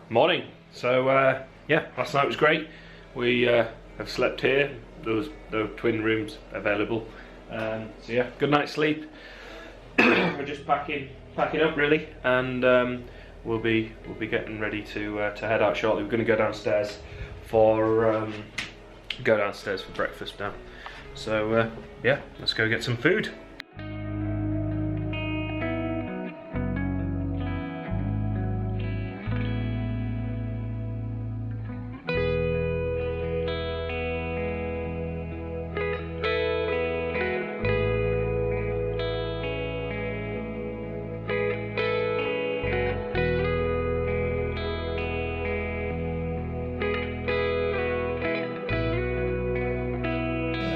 Morning. So yeah, last night was great. We have slept here. There were twin rooms available. So yeah, good night's sleep. We're just packing up really, and we'll be getting ready to head out shortly. We're going to go downstairs for breakfast now. So yeah, let's go get some food.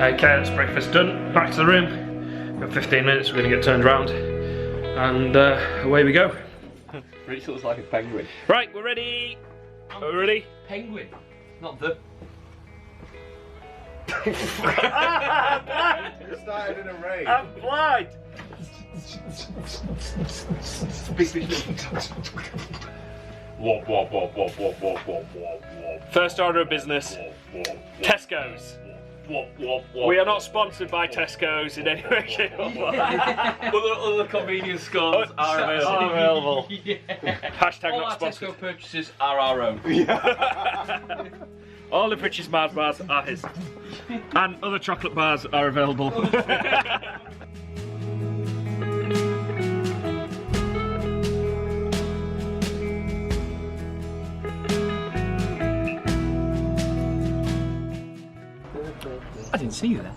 Okay, that's breakfast done. Back to the room. In 15 minutes we're going to get turned around, and away we go. Rachel looks like a penguin. Right, we're ready. Are we ready? Penguin, not the. You started in a rage. I'm blind. Wop wop wop wop wop wop wop wop. First order of business. Tesco's. We are not sponsored by Tesco's in any way, shape or form. Other convenience stores are available. Yeah. Hashtag All not our sponsored. Tesco purchases are our own. All the Pritch's Mars bars are his. And other chocolate bars are available. I didn't see you there.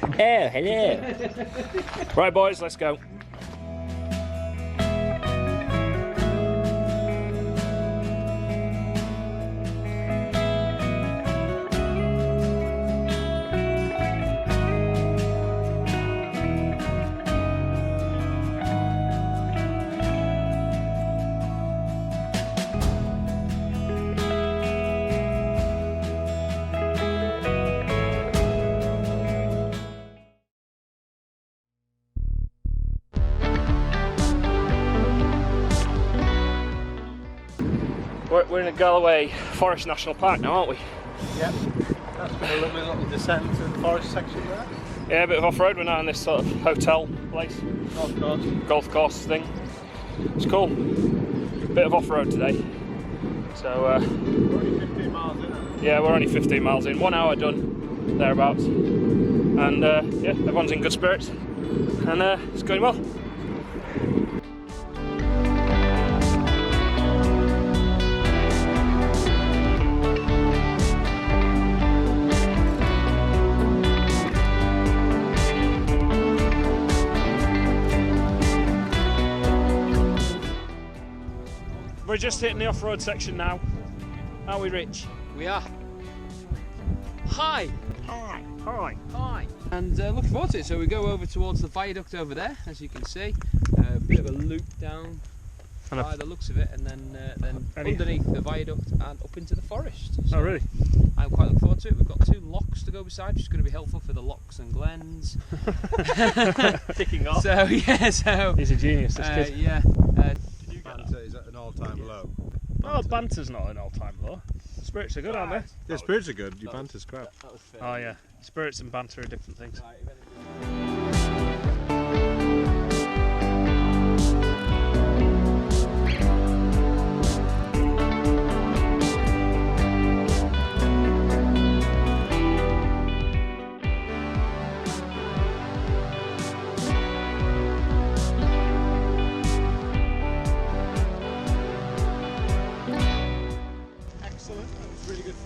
Oh, hello. Right, boys, let's go. We're in the Galloway Forest National Park now, aren't we? Yep. That's been a lovely little descent to the forest section there. Yeah, a bit of off-road. We're now in this sort of hotel place. Golf course thing. It's cool. Bit of off-road today. So We're only 15 miles in. yeah, we're only 15 miles in. 1 hour done, thereabouts. And yeah, everyone's in good spirits. And it's going well. We're just hitting the off-road section now. Are we, Rich? We are. Hi. Hi. Hi. Hi. And looking forward to it. So we go over towards the viaduct over there, as you can see. A bit of a loop down by the looks of it, and then underneath the viaduct and up into the forest. So Oh, really? I'm quite looking forward to it. We've got 2 lochs to go beside, which is going to be helpful for the Lochs and Glens. Ticking off. So yeah, so He's a genius, this kid. yeah. Banter is at an all-time low. Oh, banter's not an all-time low. Spirits are good, aren't they? The spirits are good, your banter's crap. That was fair. Oh yeah, spirits and banter are different things. Right,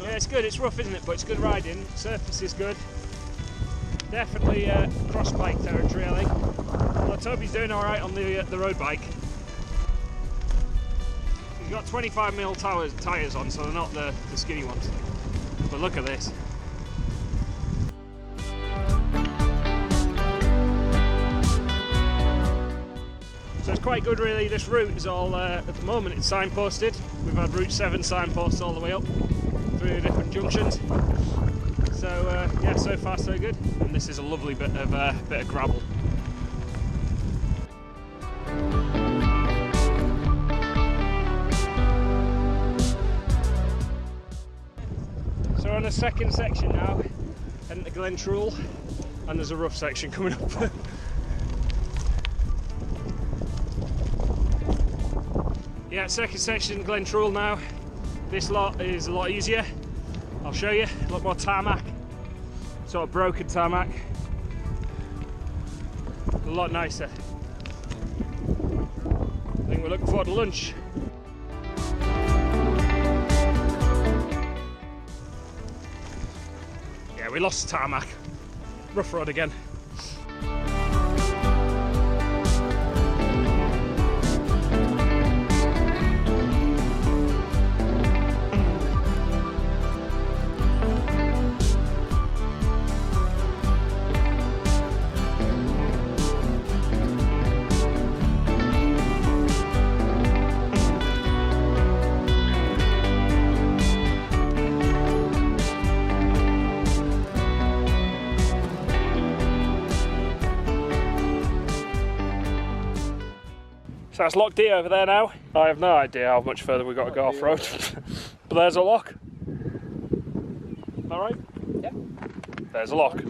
Yeah, it's good. It's rough, isn't it? But it's good riding. Surface is good. Definitely cross bike territory, I think. Although Toby's doing all right on the road bike. He's got 25mm tyres on, so they're not the skinny ones. But look at this. So it's quite good, really. This route is all at the moment it's signposted. We've had Route 7 signposts all the way up through the different junctions. So yeah, so far so good. And this is a lovely bit of gravel. on the second section now, heading to Glens, and there's a rough section coming up. Yeah, second section, Glens now. This lot is a lot easier. I'll show you, a lot more tarmac, sort of broken tarmac. A lot nicer. I think we're looking forward to lunch. Yeah, we lost the tarmac. Rough road again. So that's Loch D over there now. I have no idea how much further we've got to go off road. But there's a loch. Am I right? Yeah. There's a loch.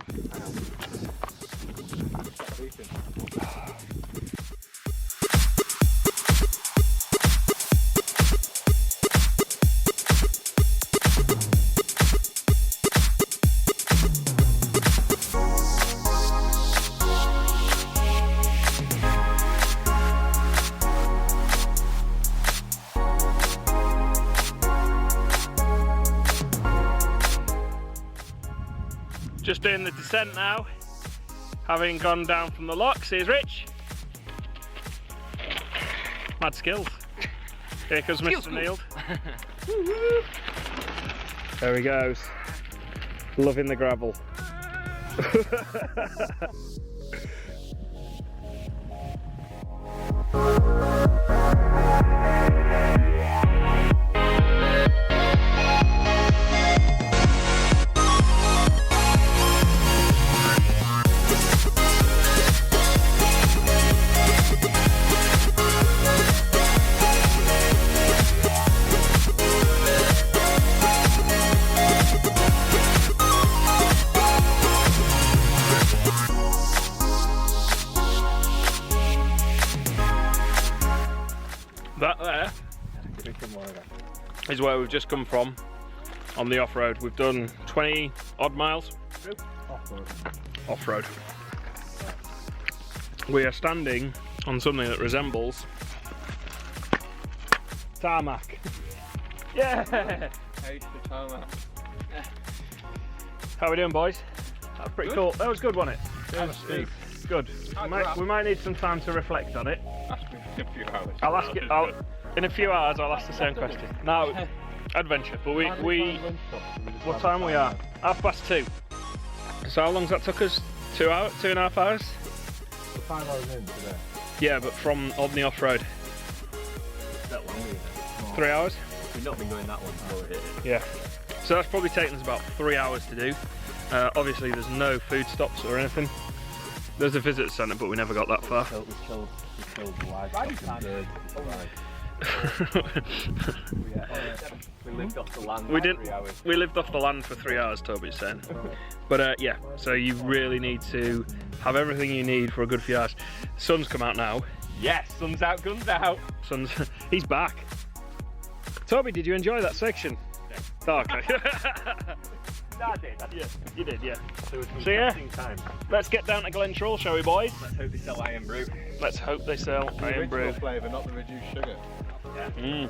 Just doing the descent now, having gone down from the Lochs. Here's Rich. Mad skills. Here comes Mr. Neild. There he goes. Loving the gravel. That there is where we've just come from on the off-road. We've done 20 odd miles off-road. We are standing on something that resembles tarmac. Yeah! How are we doing, boys? That's pretty cool. That was good, wasn't it? It was good. We might need some time to reflect on it. In a few hours. I'll ask it. In a few hours, I'll ask the same question. No, adventure. But we what time we are? 2:30. So how long's that took us? 2 hours, 2.5 hours. We're 5 hours in today. Yeah, but from on the off-road. That long, isn't it? 3 hours. We've not been going that long before it. Yeah. So that's probably taken us about 3 hours to do. Obviously, there's no food stops or anything. There's a visitor centre, but we never got that far. We killed livestock and birds. We lived off the land We for didn't. 3 hours. We lived off the land for 3 hours, Toby's saying. But yeah, so you really need to have everything you need for a good few hours. Sun's come out now. Yes, sun's out, guns out. Sun's he's back. Toby, did you enjoy that section? Yeah. Oh, okay. I did. Yeah, you did, yeah. There was some So yeah, testing time. let's get down to Glens, shall we, boys? Let's hope they sell iron brew. Let's hope they sell The iron brew. original flavour, not the reduced sugar. Mm.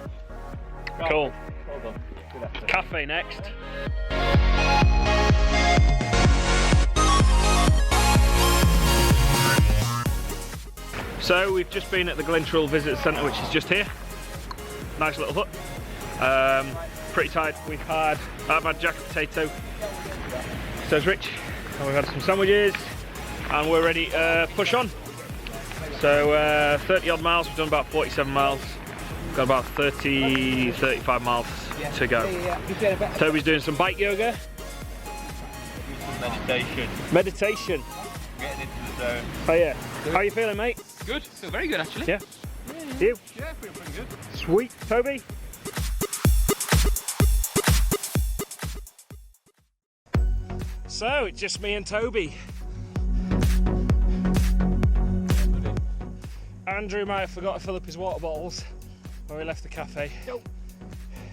Cool. Hold on. Good effort. Cafe next. So we've just been at the Glens Visitor Centre, which is just here. Nice little hut. Pretty tired. I've had jacket potato. So's Rich. And we've had some sandwiches, and we're ready to push on. So 30 odd miles. We've done about 47 miles. Got about 35 miles to go. Toby's doing some bike yoga. Meditation. Meditation. Getting into the zone. Oh yeah. How are you feeling, mate? Good. Feel very good actually. Yeah. You? Yeah, I feel pretty good. Sweet. Toby? So it's just me and Toby. Andrew might have forgot to fill up his water bottles when we left the cafe.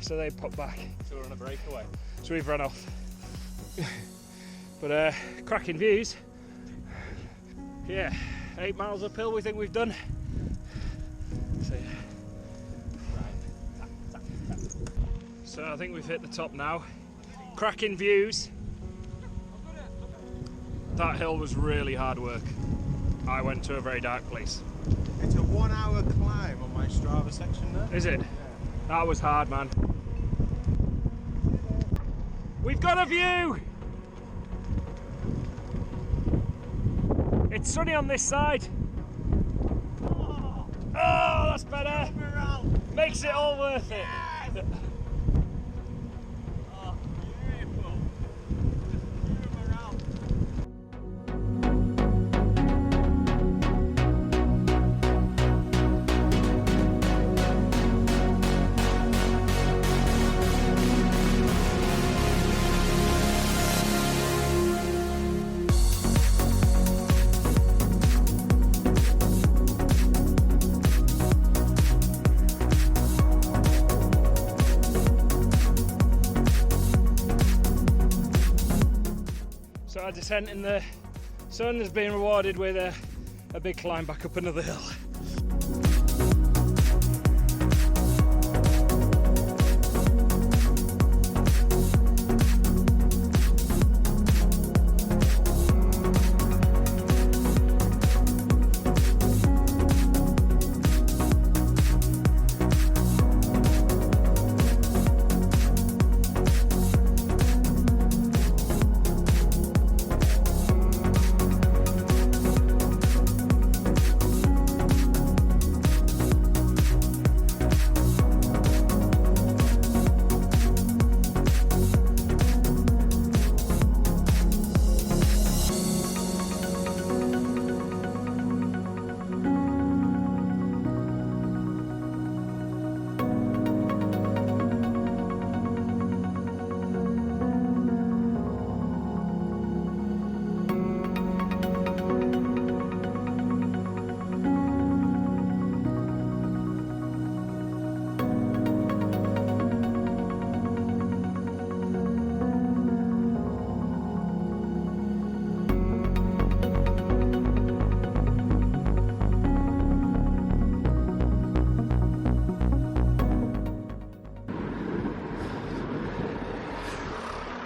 So they popped back. So we're on a breakaway. So we've run off. But cracking views. Yeah, 8 miles uphill we think we've done. So, yeah. So I think we've hit the top now. Cracking views. That hill was really hard work. I went to a very dark place. It's a 1 hour climb on my Strava section there. Is it? Yeah. That was hard, man. We've got a view! It's sunny on this side. Oh, that's better. Makes it all worth it. Oh, beautiful. Just move around. So our descent in the sun has been rewarded with a big climb back up another hill.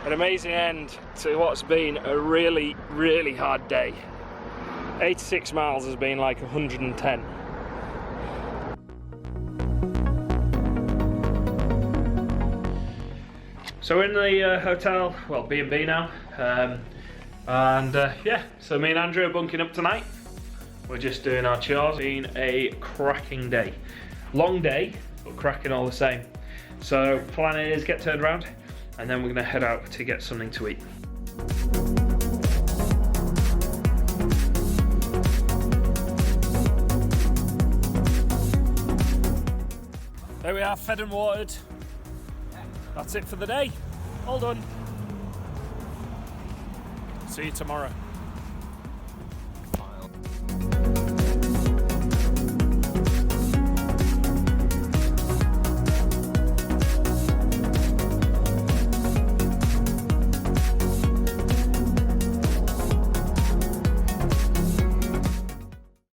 An amazing end to what's been a really, really hard day. 86 miles has been like 110. So we're in the hotel, well, B&B now, yeah, so me and Andrew are bunking up tonight. We're just doing our chores. It's been a cracking day. Long day, but cracking all the same. So plan is get turned around, and then we're gonna head out to get something to eat. There we are, fed and watered. That's it for the day. All done. See you tomorrow.